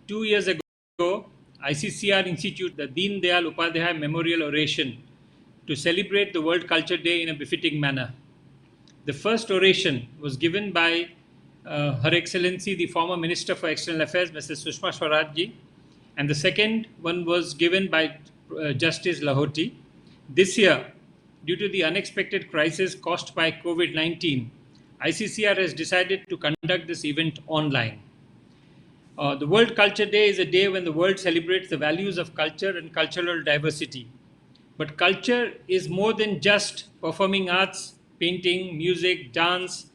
2 years ago, ICCR instituted the Deen Dayal Upadhyay Memorial Oration to celebrate the World Culture Day in a befitting manner. The first oration was given by Her Excellency, the former Minister for External Affairs, Mrs. Sushma Swaraj ji, and the second one was given by Justice Lahoti. This year, due to the unexpected crisis caused by COVID 19, ICCR has decided to conduct this event online. The World Culture Day is a day when the world celebrates the values of culture and cultural diversity. But culture is more than just performing arts, painting, music, dance.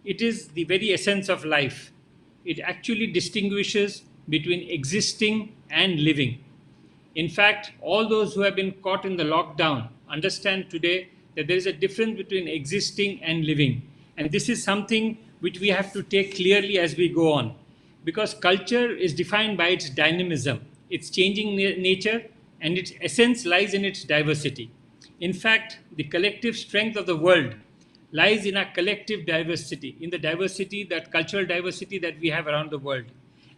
It is the very essence of life. It actually distinguishes between existing and living. In fact, all those who have been caught in the lockdown understand today that there is a difference between existing and living. And this is something which we have to take clearly as we go on. Because culture is defined by its dynamism, its changing nature, and its essence lies in its diversity. In fact, the collective strength of the world lies in our collective diversity, in the diversity, that cultural diversity that we have around the world.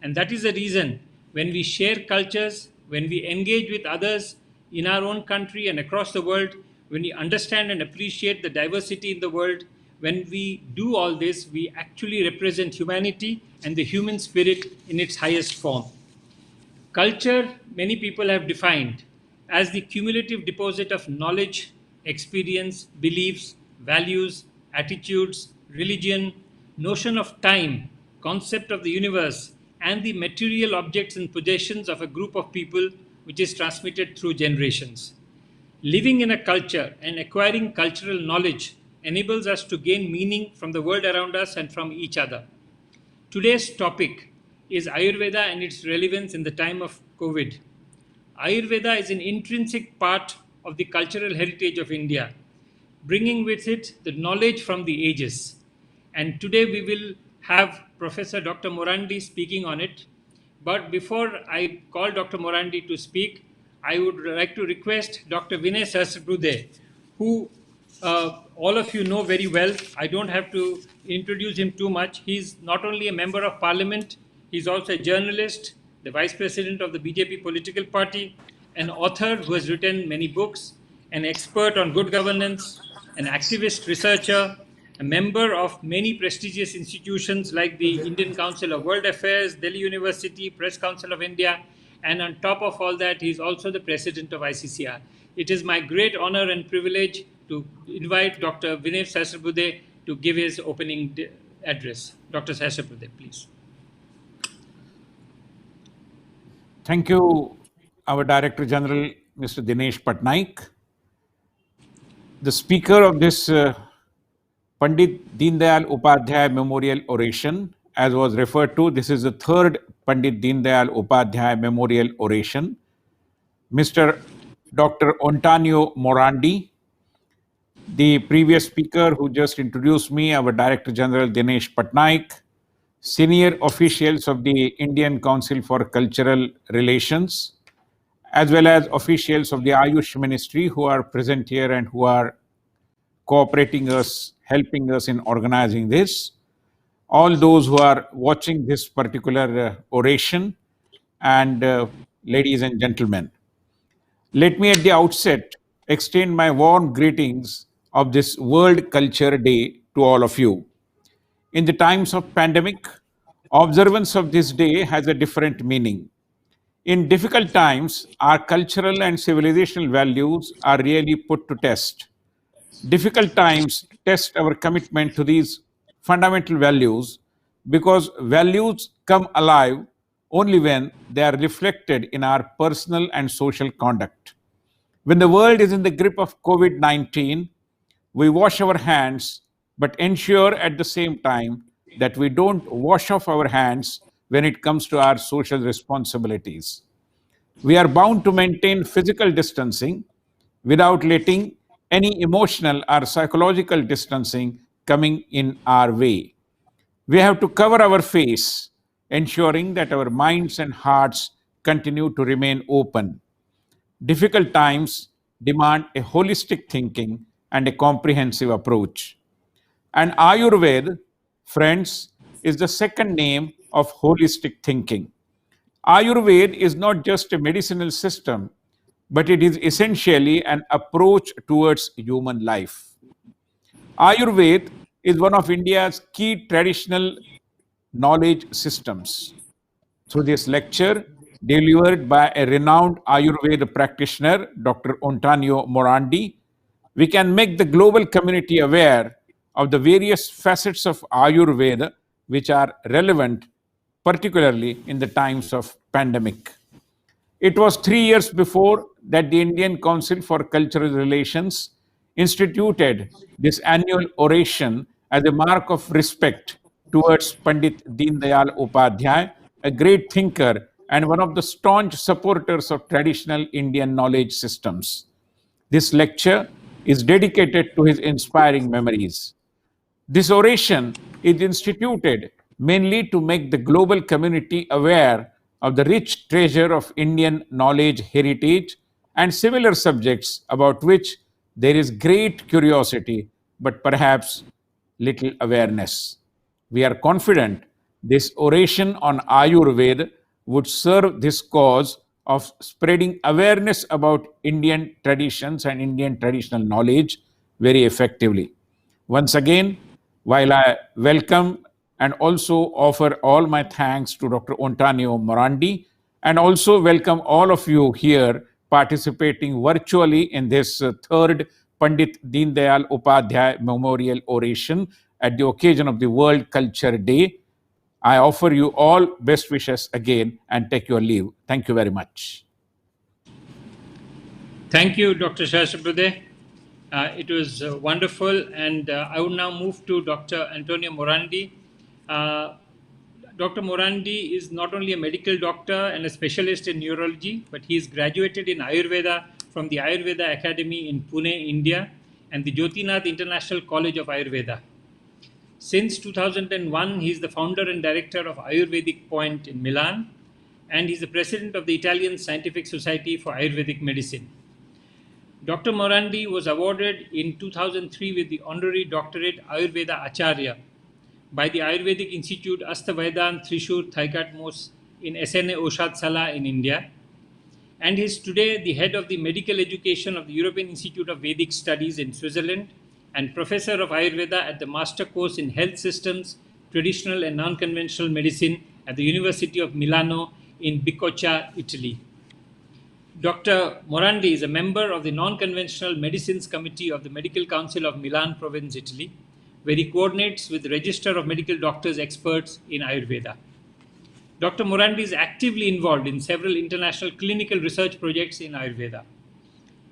And that is the reason when we share cultures, when we engage with others in our own country and across the world, when we understand and appreciate the diversity in the world, when we do all this, we actually represent humanity and the human spirit in its highest form. Culture, many people have defined as the cumulative deposit of knowledge, experience, beliefs, values, attitudes, religion, notion of time, concept of the universe, and the material objects and possessions of a group of people which is transmitted through generations. Living in a culture and acquiring cultural knowledge enables us to gain meaning from the world around us and from each other. Today's topic is Ayurveda and its relevance in the time of COVID. Ayurveda is an intrinsic part of the cultural heritage of India, bringing with it the knowledge from the ages. And today we will have Professor Dr. Morandi speaking on it. But before I call Dr. Morandi to speak, I would like to request Dr. Vinay Sahasrabudhe, who all of you know very well. I don't have to introduce him too much. He's not only a member of parliament, he's also a journalist, the vice president of the BJP political party, an author who has written many books, an expert on good governance, an activist researcher, a member of many prestigious institutions like the Indian Council of World Affairs, Delhi University, Press Council of India, and on top of all that, he is also the president of ICCR. It is my great honor and privilege to invite Dr. Vinay Sahasrabudhe to give his opening address. Dr. Sahasrabudhe, please. Thank you, our Director General, Mr. Dinesh Patnaik. The speaker of this Pandit Deen Dayal Upadhyay Memorial Oration, as was referred to, this is the third Pandit Deen Dayal Upadhyay Memorial Oration. Mr. Dr. Antonio Morandi, the previous speaker who just introduced me, our Director General Dinesh Patnaik, senior officials of the Indian Council for Cultural Relations, as well as officials of the Ayush Ministry who are present here and who are cooperating us, helping us in organizing this. All those who are watching this particular oration, and ladies and gentlemen. Let me at the outset extend my warm greetings of this World Culture Day to all of you. In the times of pandemic, observance of this day has a different meaning. In difficult times, our cultural and civilizational values are really put to test. Difficult times test our commitment to these fundamental values because values come alive only when they are reflected in our personal and social conduct. When the world is in the grip of COVID 19, we wash our hands, but ensure at the same time that we don't wash off our hands when it comes to our social responsibilities. We are bound to maintain physical distancing without letting any emotional or psychological distancing coming in our way. We have to cover our face, ensuring that our minds and hearts continue to remain open. Difficult times demand a holistic thinking and a comprehensive approach. And Ayurveda, friends, is the second name of holistic thinking. Ayurveda is not just a medicinal system, but it is essentially an approach towards human life. Ayurveda is one of India's key traditional knowledge systems. Through this lecture, delivered by a renowned Ayurveda practitioner, Dr. Antonio Morandi, we can make the global community aware of the various facets of Ayurveda which are relevant, particularly in the times of pandemic. It was 3 years before that the Indian Council for Cultural Relations instituted this annual oration as a mark of respect towards Pandit Deendayal Upadhyay, a great thinker and one of the staunch supporters of traditional Indian knowledge systems. This lecture is dedicated to his inspiring memories. This oration is instituted mainly to make the global community aware of the rich treasure of Indian knowledge heritage and similar subjects about which there is great curiosity but perhaps little awareness. We are confident this oration on Ayurveda would serve this cause of spreading awareness about Indian traditions and Indian traditional knowledge very effectively. Once again, while I welcome and also offer all my thanks to Dr. Antonio Morandi, and also welcome all of you here participating virtually in this third Pandit Deendayal Upadhyay Memorial Oration at the occasion of the World Culture Day. I offer you all best wishes again and take your leave. Thank you very much. Thank you, Dr. Shashaprade. It was wonderful, and I would now move to Dr. Antonio Morandi. Uh, Dr. Morandi is not only a medical doctor and a specialist in neurology, but he is graduated in Ayurveda from the Ayurveda Academy in Pune, India, and the Jyotinath International College of Ayurveda. Since 2001, he is the founder and director of Ayurvedic Point in Milan, and he's the president of the Italian Scientific Society for Ayurvedic Medicine. Dr. Morandi was awarded in 2003 with the honorary doctorate Ayurveda Acharya by the Ayurvedic Institute Astavedant Thrissur Thaikatmos in SNA Oshatsala in India, and is today the head of the medical education of the European Institute of Vedic Studies in Switzerland and professor of Ayurveda at the master course in health systems, traditional and non-conventional medicine at the University of Milano in Bicocca, Italy. Dr. Morandi is a member of the Non-Conventional Medicines Committee of the Medical Council of Milan Province, Italy, where he coordinates with the Register of Medical Doctors experts in Ayurveda. Dr. Morandi is actively involved in several international clinical research projects in Ayurveda.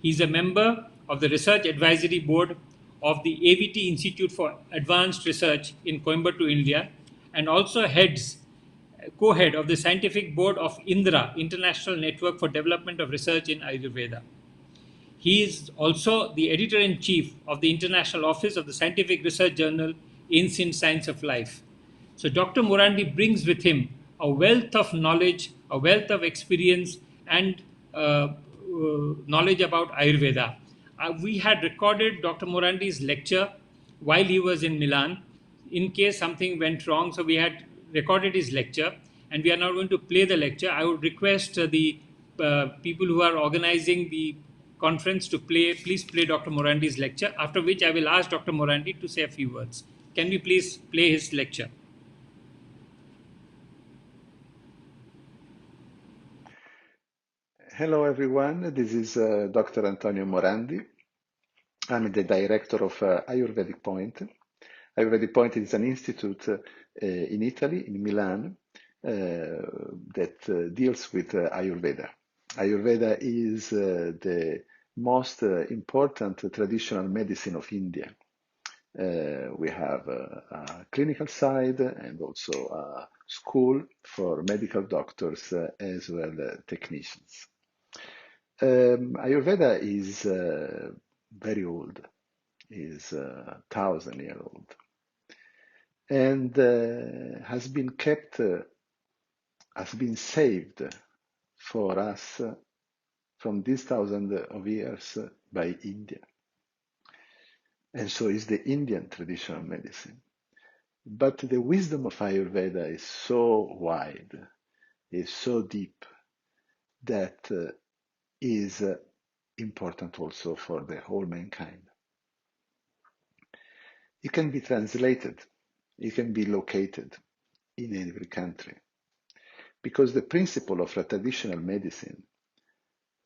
He is a member of the Research Advisory Board of the AVT Institute for Advanced Research in Coimbatore, India, and also co-head of the Scientific Board of INDRA, International Network for Development of Research in Ayurveda. He is also the editor-in-chief of the International Office of the Scientific Research Journal Science of Life. So Dr. Morandi brings with him a wealth of knowledge, a wealth of experience, and knowledge about Ayurveda. We had recorded Dr. Morandi's lecture while he was in Milan in case something went wrong. So we had recorded his lecture, and we are now going to play the lecture. I would request the people who are organizing the conference to please play Dr. Morandi's lecture, after which I will ask Dr. Morandi to say a few words. Can we please play his lecture? Hello, everyone. This is Dr. Antonio Morandi. I'm the director of Ayurvedic Point. Ayurvedic Point is an institute in Italy, in Milan, that deals with Ayurveda. Ayurveda is the most important traditional medicine of India. We have a clinical side and also a school for medical doctors as well as technicians. Ayurveda is very old, is 1,000 years old, and has been kept, has been saved for us from these thousands of years by India. And so is the Indian traditional medicine. But the wisdom of Ayurveda is so wide is so deep that is important also for the whole mankind. It can be translated, it can be located in every country, because the principle of a traditional medicine,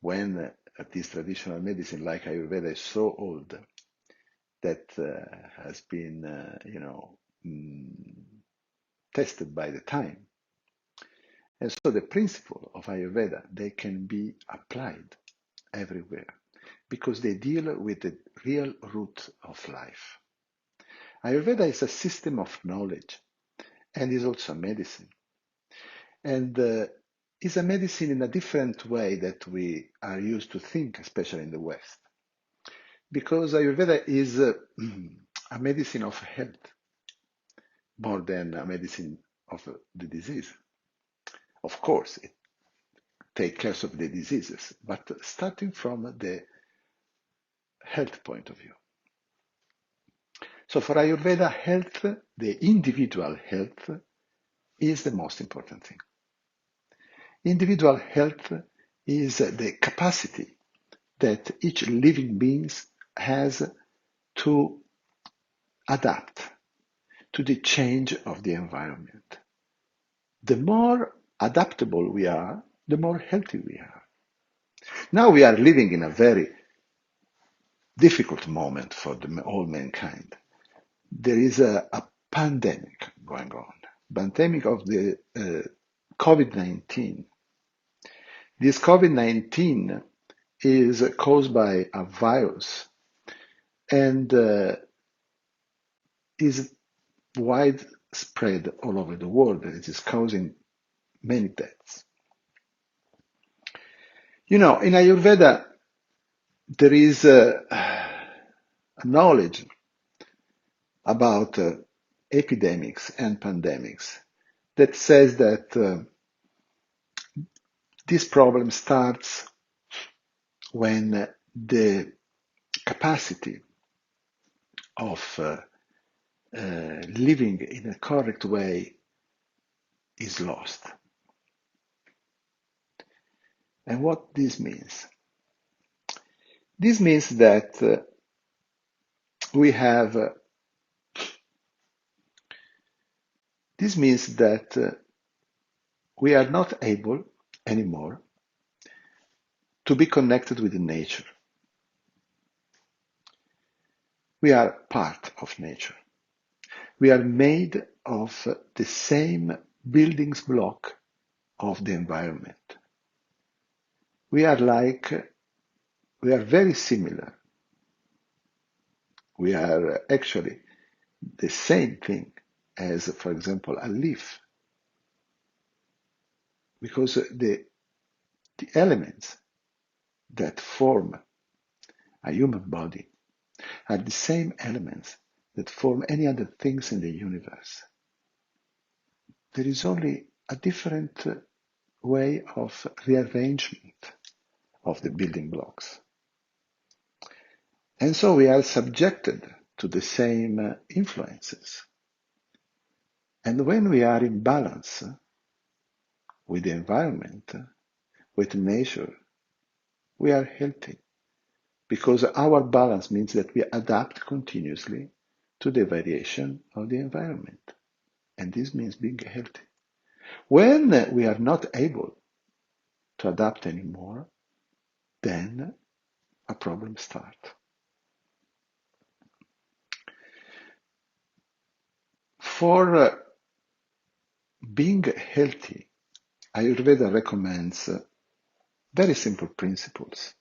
when this traditional medicine like Ayurveda is so old that has been, tested by the time. And so the principle of Ayurveda, they can be applied everywhere because they deal with the real root of life. Ayurveda is a system of knowledge and is also a medicine. And is a medicine in a different way that we are used to think, especially in the West. Because Ayurveda is a medicine of health more than a medicine of the disease. Of course, it takes care of the diseases, but starting from the health point of view. So for Ayurveda, health, the individual health, is the most important thing. Individual health is the capacity that each living being has to adapt to the change of the environment. The more adaptable we are, the more healthy we are. Now we are living in a very difficult moment for all mankind. There is a pandemic going on, pandemic of the COVID-19. This COVID-19 is caused by a virus and is widespread all over the world. It is causing many deaths. In Ayurveda, there is a knowledge about epidemics and pandemics that says that this problem starts when the capacity of living in a correct way is lost. And what this means? This means that we have this means that we are not able anymore to be connected with nature. We are part of nature. We are made of the same building block of the environment. We are very similar. We are actually the same thing as, for example, a leaf. Because the elements that form a human body are the same elements that form any other things in the universe. There is only a different way of rearrangement of the building blocks. And so we are subjected to the same influences. And when we are in balance with the environment, with nature, we are healthy. Because our balance means that we adapt continuously to the variation of the environment. And this means being healthy. When we are not able to adapt anymore, then a problem starts. For being healthy, Ayurveda recommends very simple principles.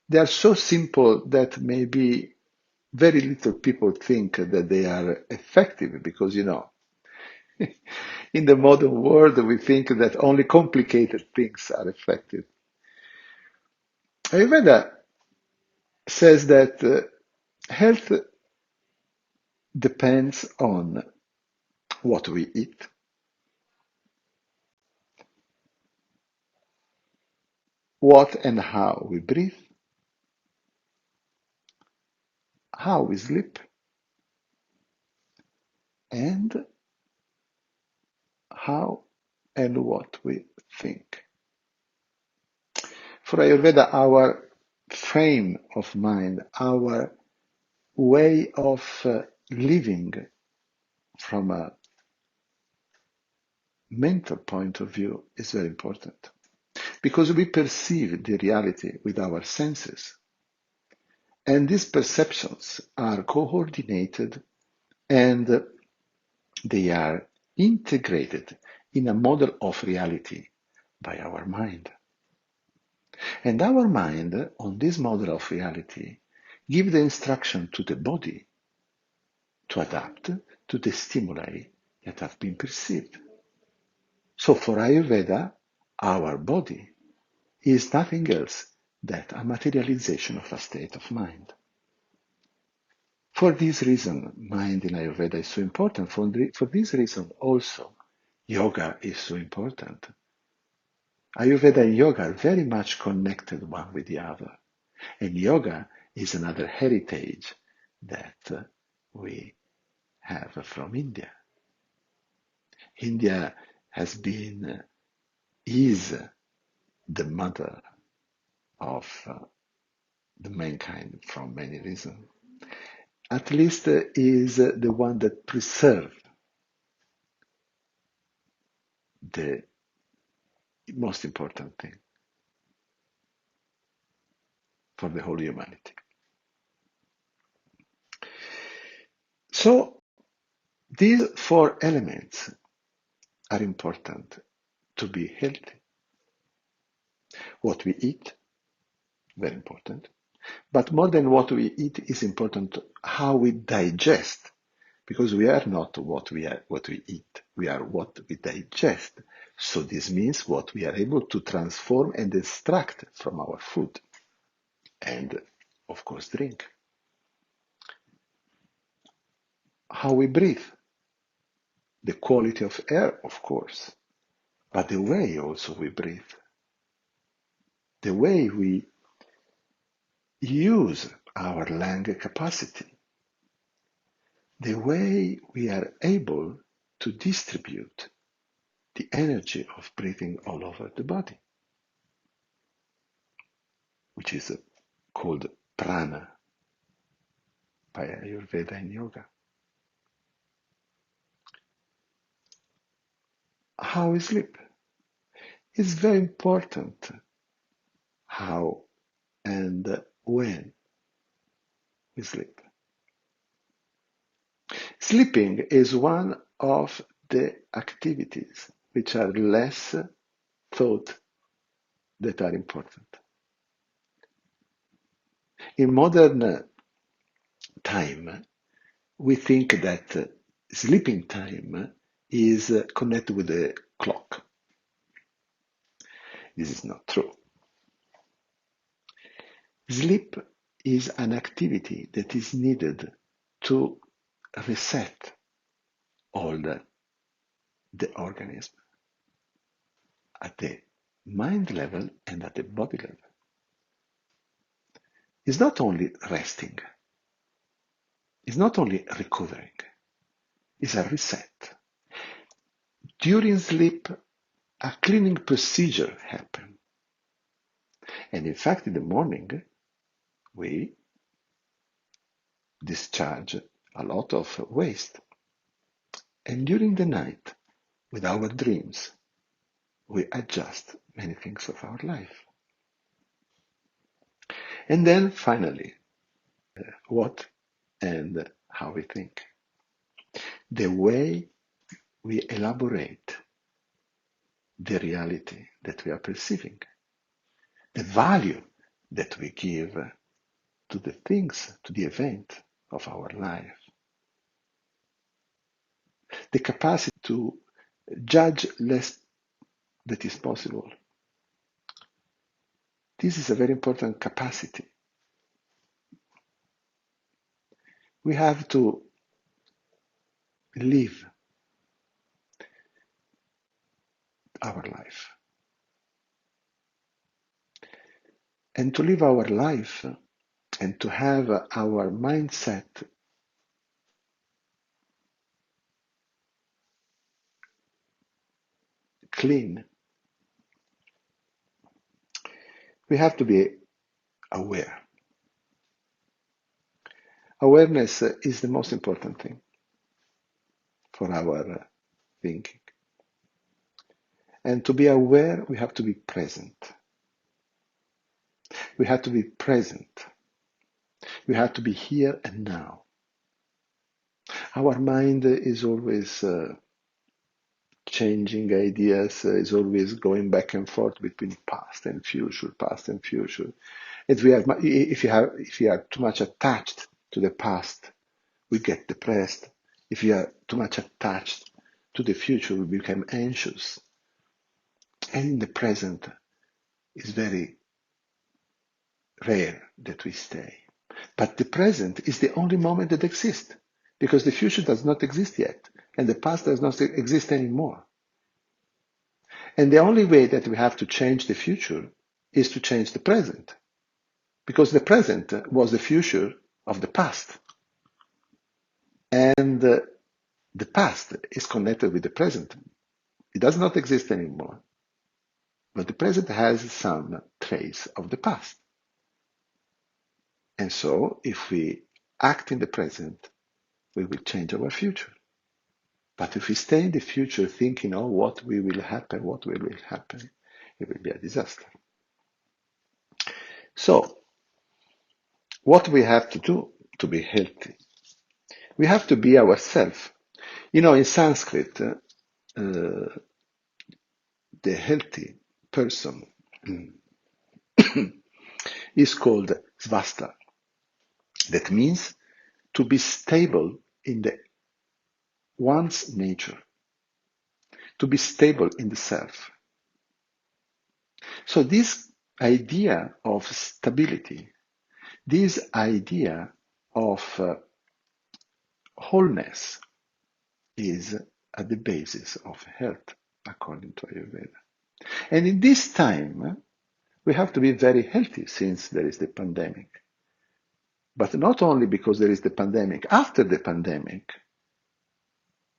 They are so simple that maybe very little people think that they are effective because, in the modern world, we think that only complicated things are effective. Ayurveda says that health depends on what we eat, what and how we breathe, how we sleep, and how and what we think. For Ayurveda, our frame of mind, our way of living from a mental point of view is very important because we perceive the reality with our senses. And these perceptions are coordinated and they are integrated in a model of reality by our mind. And our mind, on this model of reality, gives the instruction to the body to adapt to the stimuli that have been perceived. So for Ayurveda, our body is nothing else than a materialization of a state of mind. For this reason, mind in Ayurveda is so important. For this reason also, yoga is so important. Ayurveda and yoga are very much connected one with the other. And yoga is another heritage that we have from India. India is the mother of the mankind from many reasons. At least is the one that preserved the most important thing for the whole humanity. So these four elements are important to be healthy. What we eat, very important. But more than what we eat is important how we digest, because we are not what we eat. We are what we digest. So this means what we are able to transform and extract from our food. And of course, drink. How we breathe. The quality of air, of course, but the way also we breathe. The way we use our lung capacity. The way we are able to distribute the energy of breathing all over the body, which is called prana by Ayurveda and yoga. How we sleep. It's very important how and when we sleep. Sleeping is one of the activities which are less thought that are important. In modern time, we think that sleeping time is connected with the clock. This is not true. Sleep is an activity that is needed to reset all the organism at the mind level and at the body level. It's not only resting, it's not only recovering, it's a reset. During sleep, a cleaning procedure happens. And in fact, in the morning, we discharge a lot of waste. And during the night, with our dreams, we adjust many things of our life. And then finally, what and how we think. The way we elaborate the reality that we are perceiving. The value that we give to the things, to the event of our life. The capacity to judge less that is possible. This is a very important capacity. We have to live our life. And to live our life and to have our mindset clean, we have to be aware. Awareness is the most important thing for our thinking. And to be aware, we have to be present. We have to be present. We have to be here and now. Our mind is always changing ideas, is always going back and forth between past and future, past and future. If you are too much attached to the past, we get depressed. If you are too much attached to the future, we become anxious. And in the present, it's very rare that we stay. But the present is the only moment that exists, because the future does not exist yet, and the past does not exist anymore. And the only way that we have to change the future is to change the present, because the present was the future of the past. And the past is connected with the present. It does not exist anymore, but the present has some trace of the past. And so, if we act in the present, we will change our future. But if we stay in the future thinking, oh, what will happen, it will be a disaster. So, what we have to do to be healthy? We have to be ourselves. In Sanskrit, the healthy person is called svasta. That means to be stable in one's nature, to be stable in the self. So this idea of stability, this idea of wholeness is at the basis of health, according to Ayurveda. And in this time, we have to be very healthy since there is the pandemic. But not only because there is the pandemic. After the pandemic,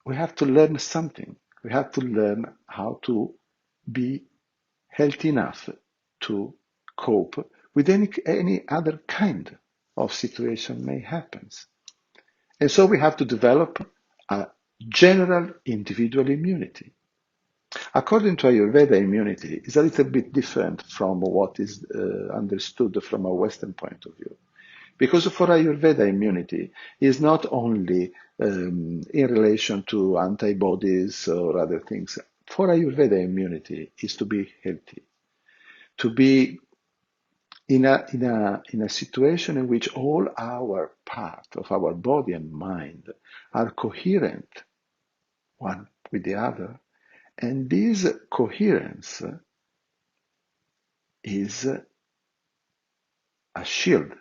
we have to learn something. We have to learn how to be healthy enough to cope with any other kind of situation may happen. And so we have to develop a general individual immunity. According to Ayurveda, immunity is a little bit different from what is understood from a Western point of view. Because for Ayurveda, immunity is not only in relation to antibodies or other things. For Ayurveda, immunity is to be healthy, to be in a situation in which all our parts of our body and mind are coherent one with the other. And this coherence is a shield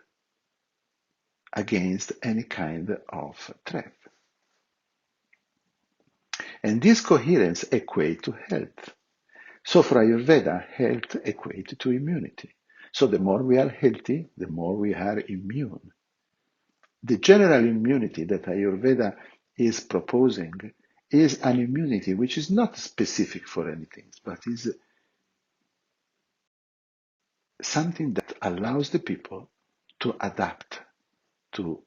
against any kind of threat. And this coherence equates to health. So for Ayurveda, health equates to immunity. So the more we are healthy, the more we are immune. The general immunity that Ayurveda is proposing is an immunity which is not specific for anything, but is something that allows the people to adapt to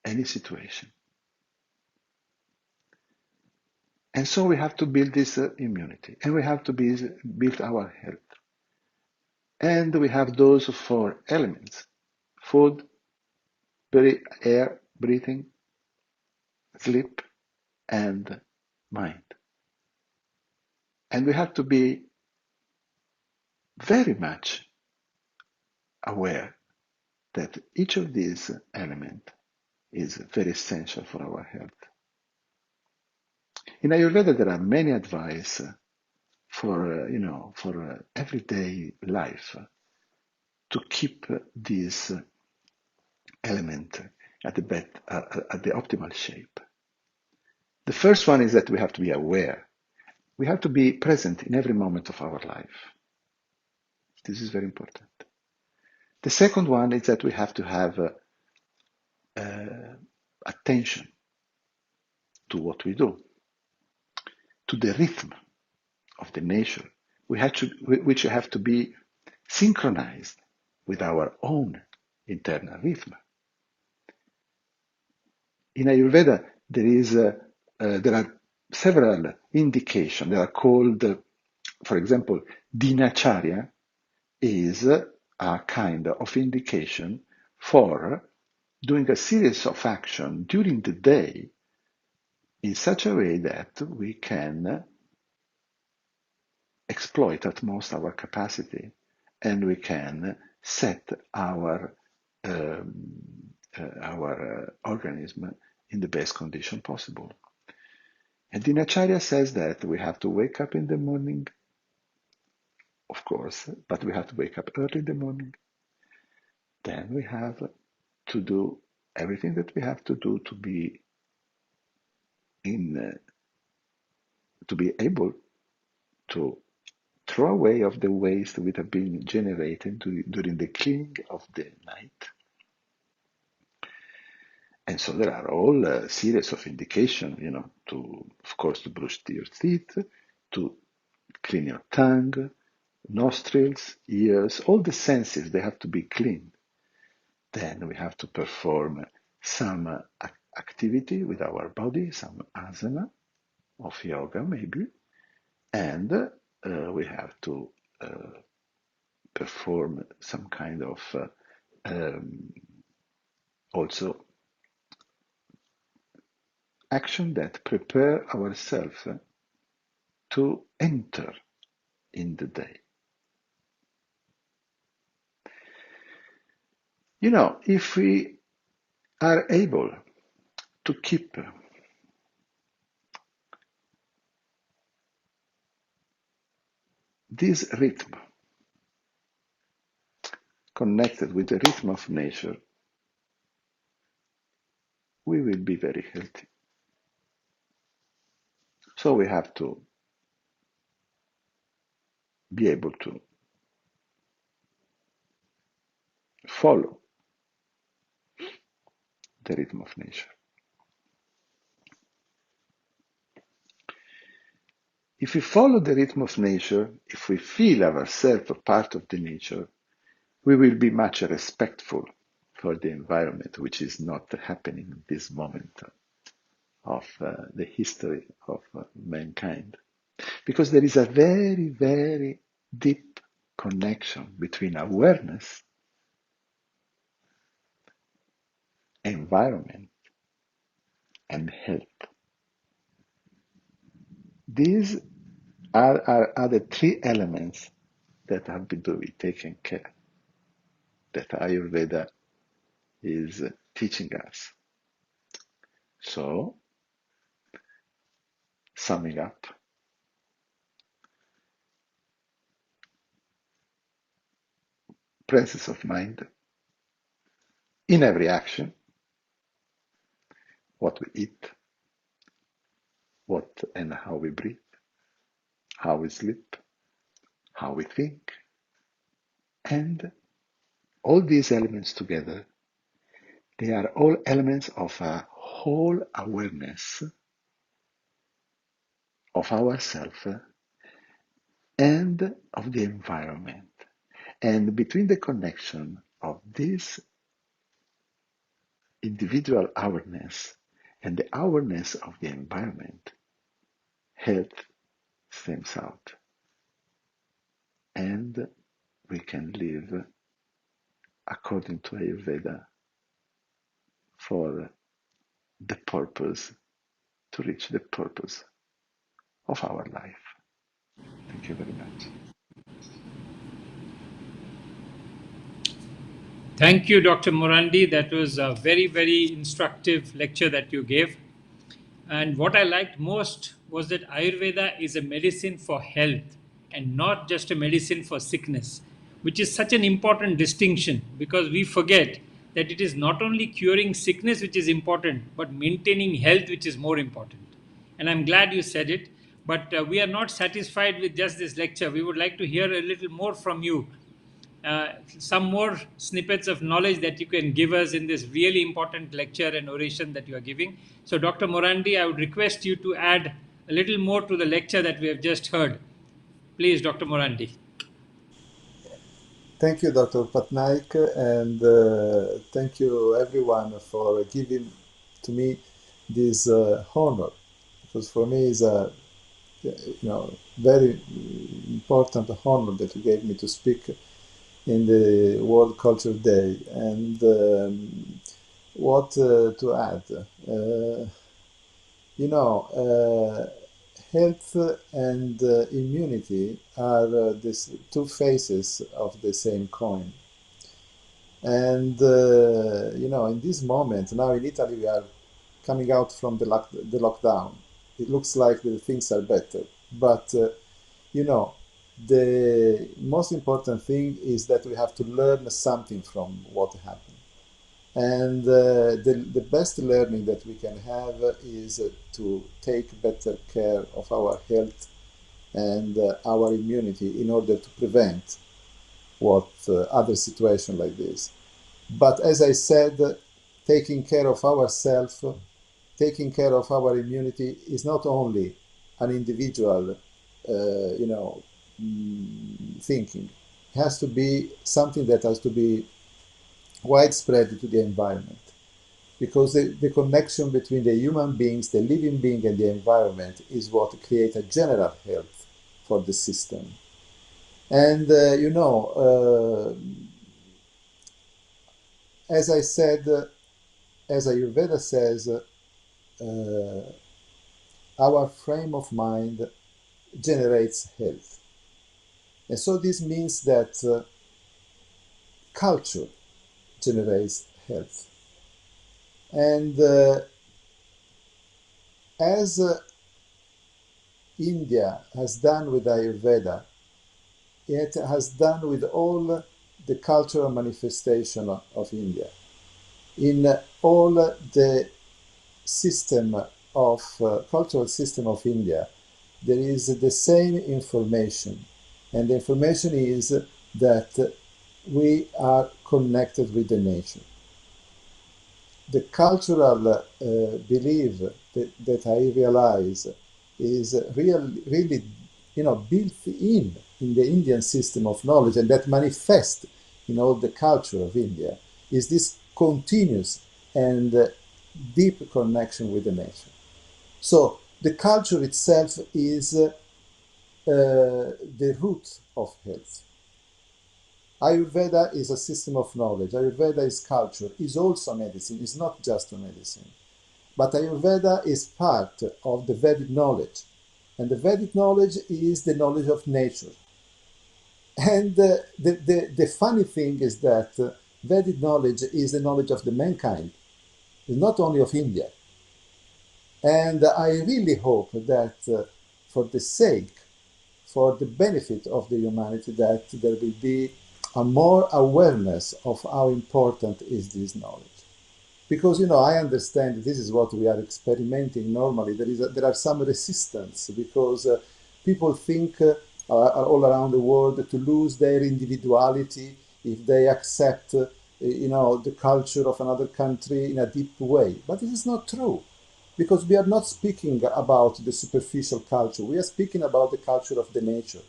any situation. And so we have to build this immunity, and we have to build our health. And we have those 4 elements: food, air, breathing, sleep, and mind. And we have to be very much aware that each of these elements is very essential for our health. In Ayurveda, there are many advice for everyday life to keep this element at the optimal shape. The first one is that we have to be aware. We have to be present in every moment of our life. This is very important. The second one is that we have to have attention to what we do, to the rhythm of the nature, which have to be synchronized with our own internal rhythm. In Ayurveda, there are several indications. They are called, for example, dinacharya is a kind of indication for doing a series of action during the day in such a way that we can exploit at most our capacity and we can set our organism in the best condition possible. And Dinacharya says that we have to wake up in the morning, of course, but we have to wake up early in the morning. Then we have to do everything that we have to do to be able to throw away of the waste that have been generated during the cleaning of the night. And so there are all a series of indications, of course, to brush your teeth, to clean your tongue, nostrils, ears, all the senses, they have to be cleaned. Then we have to perform some activity with our body, some asana of yoga maybe, and we have to perform some kind of also action that prepare ourselves to enter in the day. If we are able to keep this rhythm connected with the rhythm of nature, we will be very healthy. So we have to be able to follow the rhythm of nature. If we follow the rhythm of nature, if we feel ourselves a part of the nature, we will be much respectful for the environment, which is not happening in this moment of the history of mankind. Because there is a very, very deep connection between awareness, environment, and health. These are the three elements that have been to be taken care, that Ayurveda is teaching us. So, summing up, presence of mind in every action, what we eat, what and how we breathe, how we sleep, how we think, and all these elements together, they are all elements of a whole awareness of ourselves and of the environment. And between the connection of this individual awareness and the awareness of the environment, health stems out. And we can live according to Ayurveda for the purpose, to reach the purpose of our life. Thank you very much. Thank you, Dr. Morandi. That was a very, very instructive lecture that you gave. And what I liked most was that Ayurveda is a medicine for health and not just a medicine for sickness, which is such an important distinction because we forget that it is not only curing sickness which is important, but maintaining health which is more important. And I'm glad you said it. But we are not satisfied with just this lecture. We would like to hear a little more from you. Some more snippets of knowledge that you can give us in this really important lecture and oration that you are giving. So, Dr. Morandi, I would request you to add a little more to the lecture that we have just heard. Please, Dr. Morandi. Thank you, Dr. Patnaik, and thank you everyone for giving to me this honor, because for me is a very important honor that you gave me to speak in the World Culture Day. And what to add? You know, health and immunity are these two faces of the same coin. And, in this moment, now in Italy, we are coming out from the lockdown. It looks like the things are better. But, the most important thing is that we have to learn something from what happened. And the best learning that we can have is to take better care of our health and our immunity in order to prevent what other situations like this. But as I said, taking care of ourselves, taking care of our immunity is not only an individual, thinking. It has to be something that has to be widespread to the environment, because the connection between the human beings, the living being, and the environment is what creates a general health for the system. And as I said, as Ayurveda says, our frame of mind generates health. And so this means that culture generates health. And as India has done with Ayurveda, it has done with all the cultural manifestation of India. In all the system of cultural system of India, there is the same information, and the information is that we are connected with the nature. The cultural belief that I realize is really, built in the Indian system of knowledge, and that manifests in all the culture of India, is this continuous and deep connection with the nature. So the culture itself is the root of health. Ayurveda is a system of knowledge. Ayurveda is culture, is also medicine, is not just a medicine. But Ayurveda is part of the Vedic knowledge. And the Vedic knowledge is the knowledge of nature. And the funny thing is that Vedic knowledge is the knowledge of the mankind, not only of India. And I really hope that for the sake, for the benefit of the humanity, that there will be a more awareness of how important is this knowledge. Because, I understand this is what we are experimenting normally. There are some resistance because people think all around the world to lose their individuality if they accept, the culture of another country in a deep way. But this is not true, because we are not speaking about the superficial culture. We are speaking about the culture of the nature.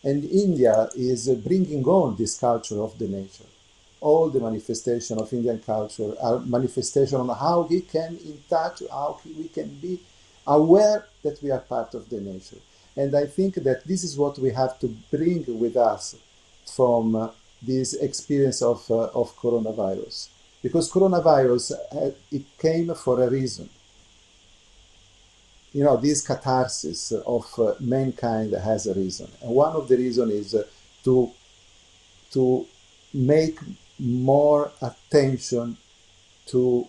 And India is bringing on this culture of the nature. All the manifestation of Indian culture are manifestation on how we can in touch, how we can be aware that we are part of the nature. And I think that this is what we have to bring with us from this experience of coronavirus. Because coronavirus, it came for a reason. This catharsis of mankind has a reason. And one of the reasons is to make more attention to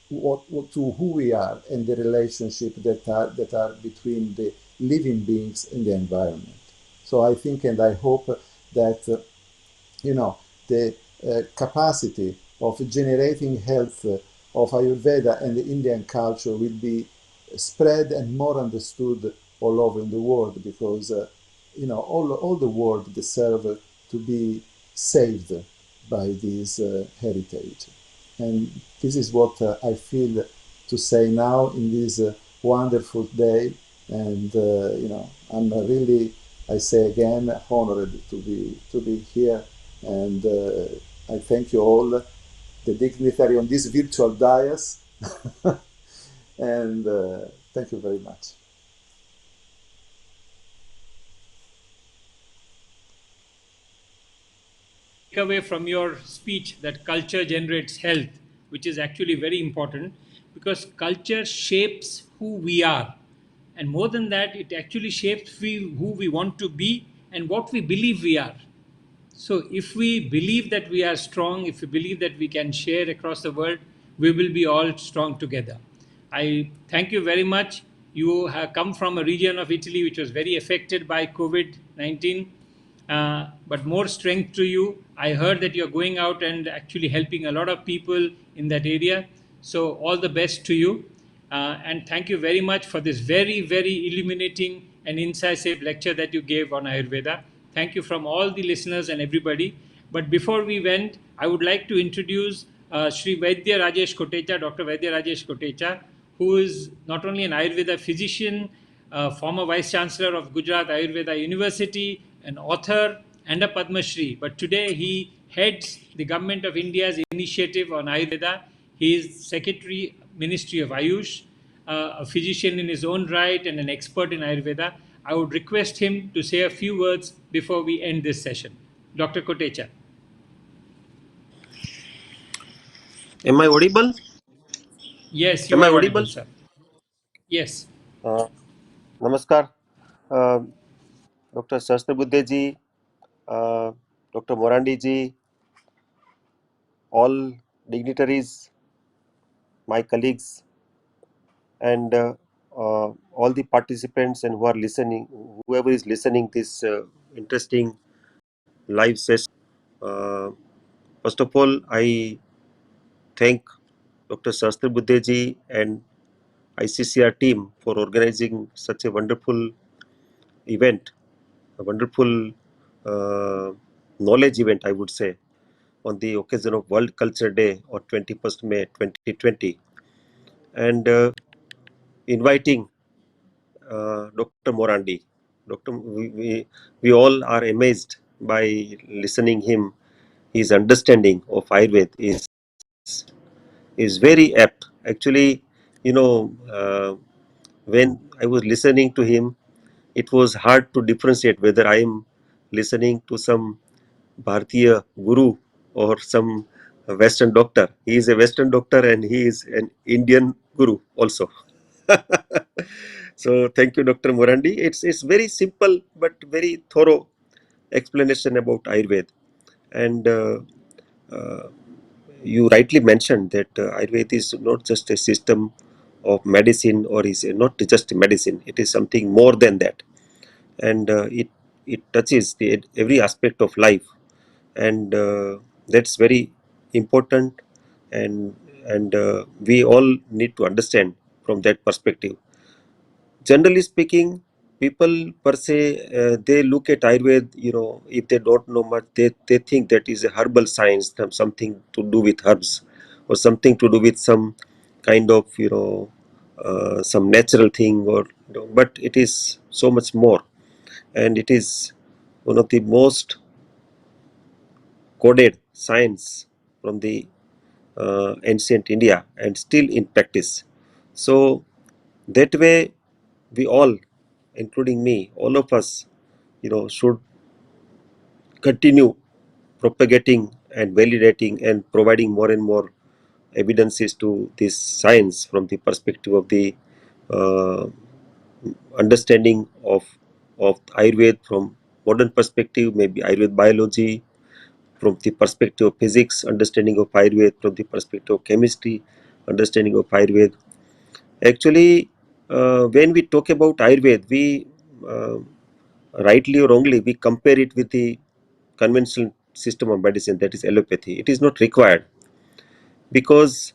to who we are and the relationship that are between the living beings and the environment. So I think and I hope that the capacity of generating health of Ayurveda and the Indian culture will be spread and more understood all over in the world, because all the world deserve to be saved by this heritage. And this is what I feel to say now in this wonderful day. And I'm really, I say again, honored to be here. And I thank you all, the dignitary on this virtual dais. And thank you very much. Away from your speech that culture generates health, which is actually very important because culture shapes who we are. And more than that, it actually shapes who we want to be and what we believe we are. So, if we believe that we are strong, if we believe that we can share across the world, we will be all strong together. I thank you very much. You have come from a region of Italy which was very affected by COVID 19, but more strength to you. I heard that you're going out and actually helping a lot of people in that area. So, all the best to you. And thank you very much for this very, very illuminating and incisive lecture that you gave on Ayurveda. Thank you from all the listeners and everybody. But before we went, I would like to introduce Sri Vaidya Rajesh Kotecha, Dr. Vaidya Rajesh Kotecha, who is not only an Ayurveda physician, former Vice Chancellor of Gujarat Ayurveda University, an author, and a Padma Shri. But today he heads the Government of India's initiative on Ayurveda. He is Secretary, Ministry of Ayush, a physician in his own right and an expert in Ayurveda. I would request him to say a few words before we end this session. Dr. Kotecha. Am I audible? Yes, you Am I are audible? audible, sir. Yes. Namaskar, uh, Dr. Sahasrabudhe ji, Dr. Morandi ji, all dignitaries, my colleagues, and all the participants and who are listening, whoever is listening this interesting live session. First of all, I thank Dr. Sahasrabudhe ji and ICCR team for organizing such a wonderful event, a wonderful knowledge event, I would say, on the occasion of World Culture Day on 21st May 2020, and inviting Dr. Morandi. We all are amazed by listening him. His understanding of Ayurveda is very apt. Actually, when I was listening to him, it was hard to differentiate whether I am listening to some Bharatiya guru or some Western doctor. He is a Western doctor and he is an Indian guru also. So thank you, Dr. Morandi. It's very simple but very thorough explanation about Ayurveda. And you rightly mentioned that Ayurveda is not just a system of medicine or is not just medicine. It is something more than that, and it touches every aspect of life, and that's very important, and we all need to understand from that perspective. Generally speaking, people per se, they look at Ayurveda, if they don't know much, they think that is a herbal science, something to do with herbs or something to do with some kind of some natural thing, or but it is so much more, and it is one of the most coded science from the ancient India and still in practice. So that way, we all, including me, all of us, should continue propagating and validating and providing more and more evidences to this science from the perspective of the uh, understanding of Ayurveda from modern perspective, maybe Ayurveda biology, from the perspective of physics, understanding of Ayurveda from the perspective of chemistry, understanding of Ayurveda. Actually, when we talk about Ayurveda, we rightly or wrongly we compare it with the conventional system of medicine, that is allopathy. It is not required, because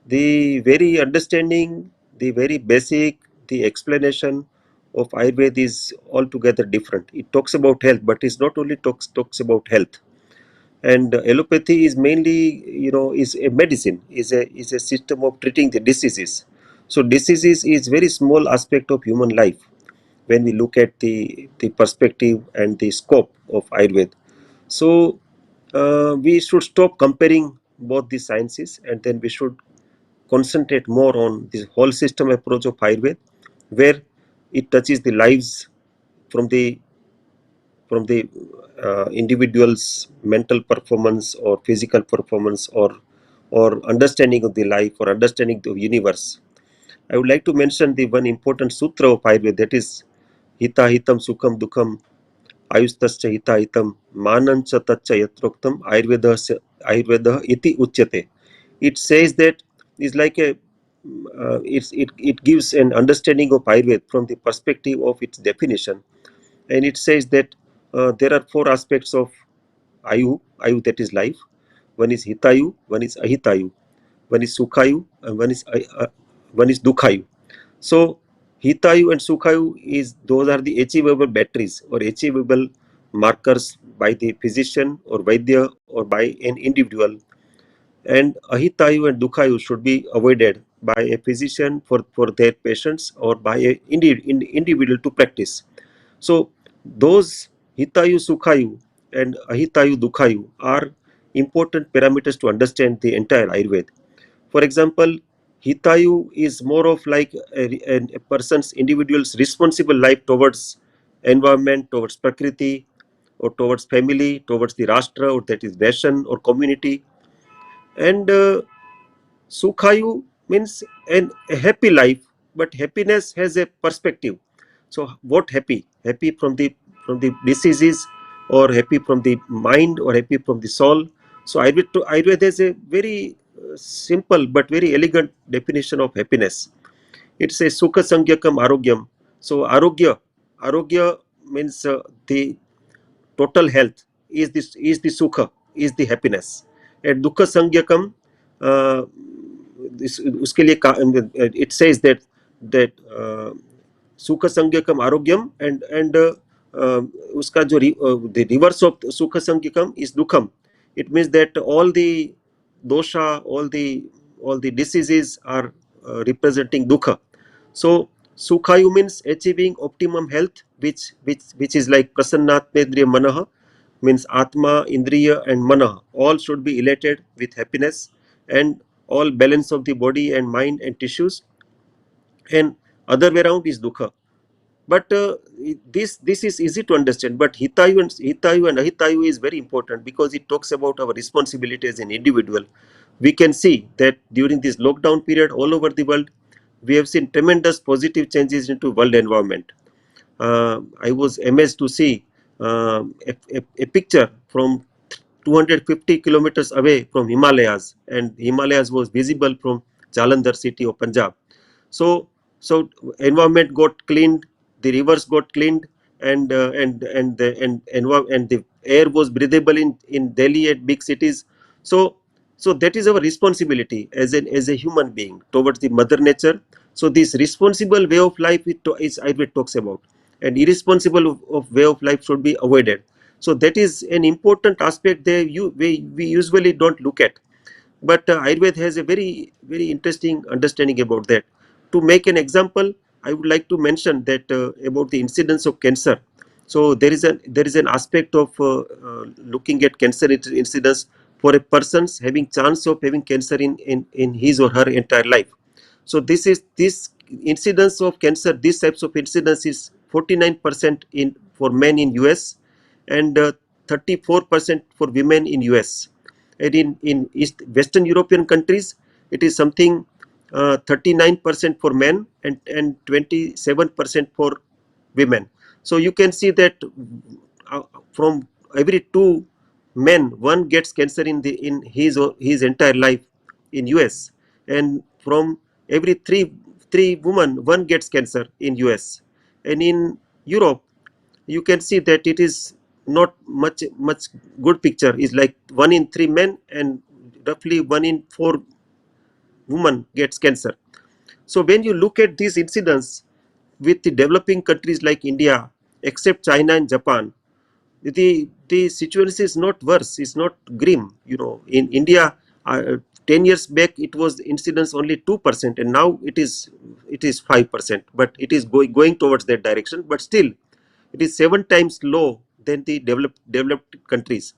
the very understanding, the very basic, the explanation of Ayurveda is altogether different. It talks about health, but it's not only talks about health. And allopathy is mainly, is a medicine, is a system of treating the diseases. So diseases is very small aspect of human life when we look at the perspective and the scope of Ayurveda. So we should stop comparing both the sciences, and then we should concentrate more on this whole system approach of Ayurveda, where it touches the lives from the individual's mental performance or physical performance, or understanding of the life or understanding the universe. I would like to mention the one important sutra of Ayurveda, that is Hita Hitam Sukham Dukham Ayustascha Hita Hitam Manancha Tacha Yatroktam Ayurveda Iti Uchyate. It says that it's like it gives an understanding of Ayurveda from the perspective of its definition, and it says that there are four aspects of Ayu, that is life. One is Hitayu, one is Ahitayu, one is Sukhayu, and one is Dukhayu. So Hitayu and Sukhayu those are the achievable batteries or achievable markers by the physician or Vaidya or by an individual, and Ahitayu and Dukhayu should be avoided by a physician for their patients or by an individual to practice. So those Hitayu, Sukhayu and Ahitayu, Dukhayu are important parameters to understand the entire Ayurveda. For example, Hitayu is more of like a person's individual's responsible life towards environment, towards Prakriti, or towards family, towards the Rashtra, or that is nation or community. And Sukhayu means a happy life, but happiness has a perspective. So what happy? Happy from the diseases, or happy from the mind, or happy from the soul. So Ayurveda has a very simple but very elegant definition of happiness. It says Sukha Sangyakam Arogyam. So Arogya means the total health is the sukha, is the happiness. And dukha sangyakam, uh, उसके लिए it says that sukha sangyakam arogyam, and उसका जो the reverse of sukha sangyakam is dukham. It means that all the dosha, all the diseases are representing dukha. So Sukhayu means achieving optimum health, which is like Prasannatmedriya Manaha, means Atma, Indriya, and Mana. All should be elated with happiness, and all balance of the body and mind and tissues. And other way around is Dukha. But this is easy to understand. But Hitayu and Ahitayu is very important because it talks about our responsibility as an individual. We can see that during this lockdown period all over the world, we have seen tremendous positive changes into world environment. I was amazed to see a picture from 250 kilometers away from Himalayas, and Himalayas was visible from Jalandhar city of Punjab. So, so environment got cleaned, the rivers got cleaned, and the air was breathable in Delhi and big cities. So, so that is our responsibility as a human being towards the mother nature. So this responsible way of life is Ayurveda talks about, and irresponsible of way of life should be avoided. So that is an important aspect there we usually don't look at. But Ayurveda has a very interesting understanding about that. To make an example, I would like to mention that about the incidence of cancer. So there is an aspect of looking at cancer incidence for a person's having chance of having cancer in his or her entire life. So this incidence of cancer, these types of incidence is 49% in for men in US, and 34% for women in US. And in Western European countries, it is something 39% for men, and 27% for women. So you can see that from every two men, one gets cancer in his or his entire life in US, and from every three women, one gets cancer in US. And in Europe, you can see that it is not much good picture. Is like 1 in 3 men and roughly 1 in 4 women gets cancer. So when you look at these incidents with the developing countries like India, except China and Japan, the situation is not worse, it's not grim. In India, 10 years back it was incidence only 2%, and now it is 5%, but it is going towards that direction, but still it is 7 times low than the developed countries.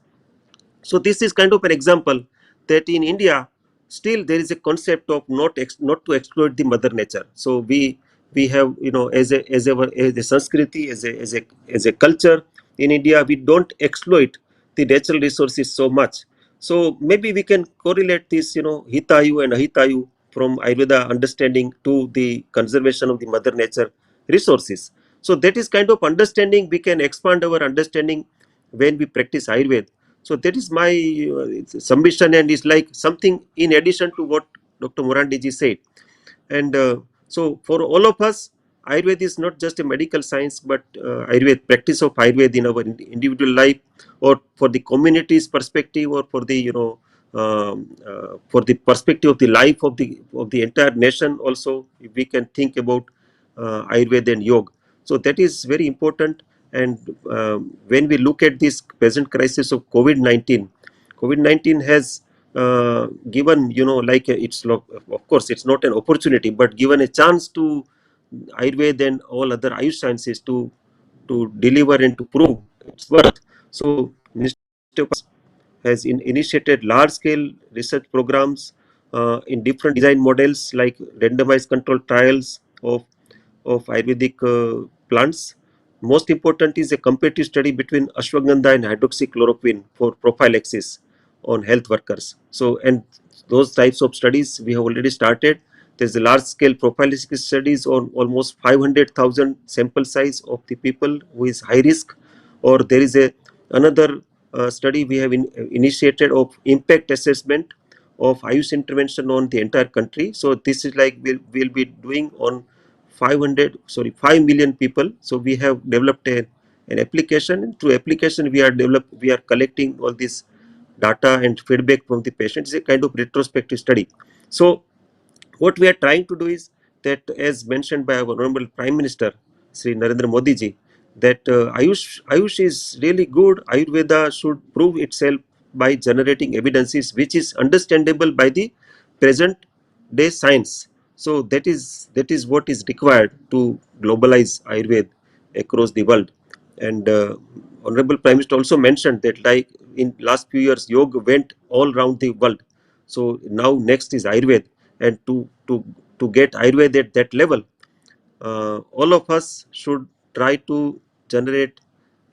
So this is kind of an example that in India still there is a concept of not to exploit the mother nature. So we have, as a Sanskriti, as a culture in India, we don't exploit the natural resources so much. So maybe we can correlate this, hitayu and ahitayu from Ayurveda understanding to the conservation of the mother nature resources. So that is kind of understanding we can expand our understanding when we practice Ayurveda. So that is my submission, and is like something in addition to what Dr. Morandi ji said. And so for all of us, Ayurveda is not just a medical science, but Ayurveda, practice of Ayurveda in our individual life, or for the community's perspective, or for the for the perspective of the life of the entire nation. Also, if we can think about Ayurveda and yoga. So that is very important. And when we look at this present crisis of COVID-19, COVID-19 has given, of course, it's not an opportunity, but given a chance to Ayurveda and all other Ayush sciences to deliver and to prove its worth. So Ministry of has initiated large-scale research programs in different design models, like randomized controlled trials of Ayurvedic plants. Most important is a comparative study between ashwagandha and hydroxychloroquine for prophylaxis on health workers. So, and those types of studies we have already started. There's a large-scale prophylaxis studies on almost 500,000 sample size of the people who is high risk, or there is another study we have initiated of impact assessment of Ayush intervention on the entire country. So this is like we'll be doing on 5 million people. So we have developed an application, and through application we are collecting all this data and feedback from the patients. It's a kind of retrospective study. So what we are trying to do is that, as mentioned by our honorable Prime Minister Sri Narendra Modi ji, that Ayush is really good. Ayurveda should prove itself by generating evidences which is understandable by the present day science. So that is what is required to globalize Ayurveda across the world. And honorable Prime Minister also mentioned that, like in last few years, yoga went all around the world. So now next is Ayurveda, and to get Ayurveda at that level, all of us should try to generate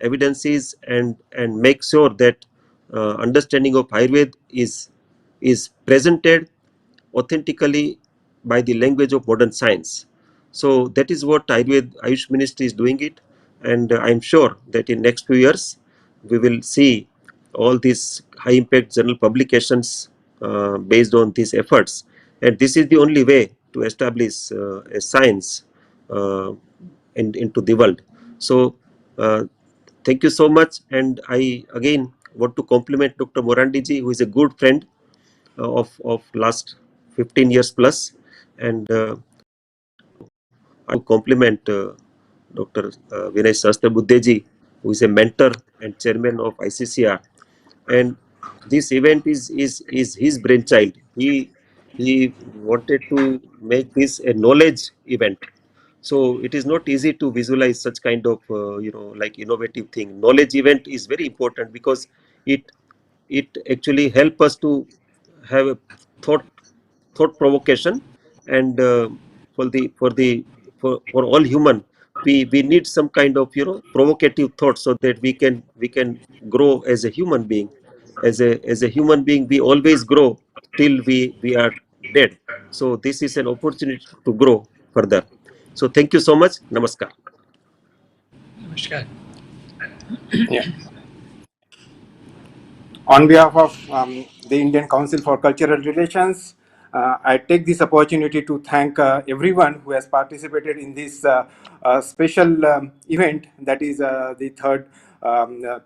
evidences and make sure that understanding of Ayurveda is presented authentically by the language of modern science. So that is what Ayush Ministry is doing it, and I'm sure that in next few years we will see all these high impact journal publications based on these efforts, and this is the only way to establish a science uh, into the world. So thank you so much, and I again want to compliment Dr. Morandi ji, who is a good friend of last 15 years plus, and I compliment Dr. Vinay Sahasrabudhe, who is a mentor and chairman of ICCR. And this event is his brainchild. He wanted to make this a knowledge event. So it is not easy to visualize such kind of like innovative thing. Knowledge event is very important because it it actually help us to have a thought thought provocation, and for all human, we need some kind of provocative thought, so that we can grow as a human being. As a human being, we always grow till we are dead. So this is an opportunity to grow further. So thank you so much. Namaskar. Namaskar. Yeah. On behalf of the Indian Council for Cultural Relations, I take this opportunity to thank everyone who has participated in this special event, that is the third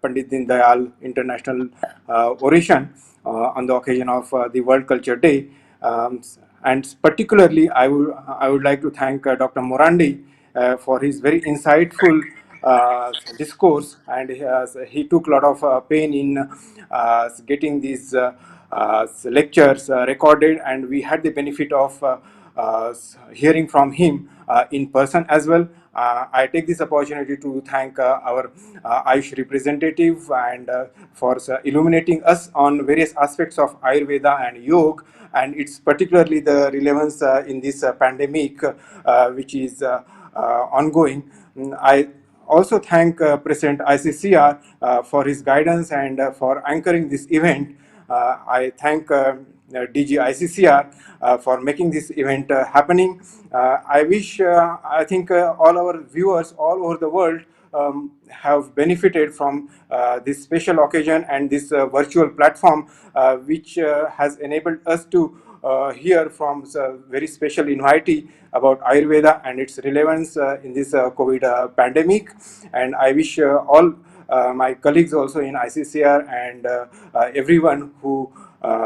Pandit Deen Dayal International Oration on the occasion of the World Culture Day. And particularly, I would like to thank Dr. Morandi for his very insightful discourse, and he took a lot of pain in getting these lectures recorded, and we had the benefit of hearing from him in person as well. I take this opportunity to thank our Ayush representative and for illuminating us on various aspects of Ayurveda and Yoga, and it's particularly the relevance in this pandemic, which is ongoing. I also thank President ICCR for his guidance and for anchoring this event. I thank DG ICCR for making this event happening. I think all our viewers all over the world have benefited from this special occasion and this virtual platform, which has enabled us to hear from a very special invitee about Ayurveda and its relevance in this COVID pandemic. And I wish all my colleagues also in ICCR and everyone who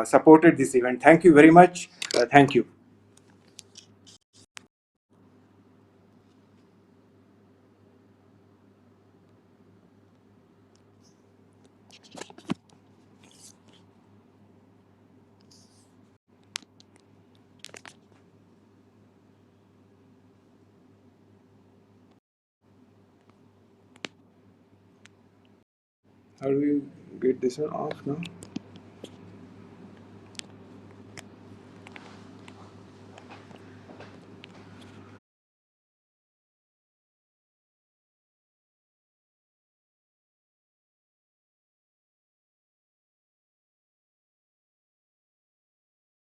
supported this event. Thank you very much. Thank you. How do you get this one off now?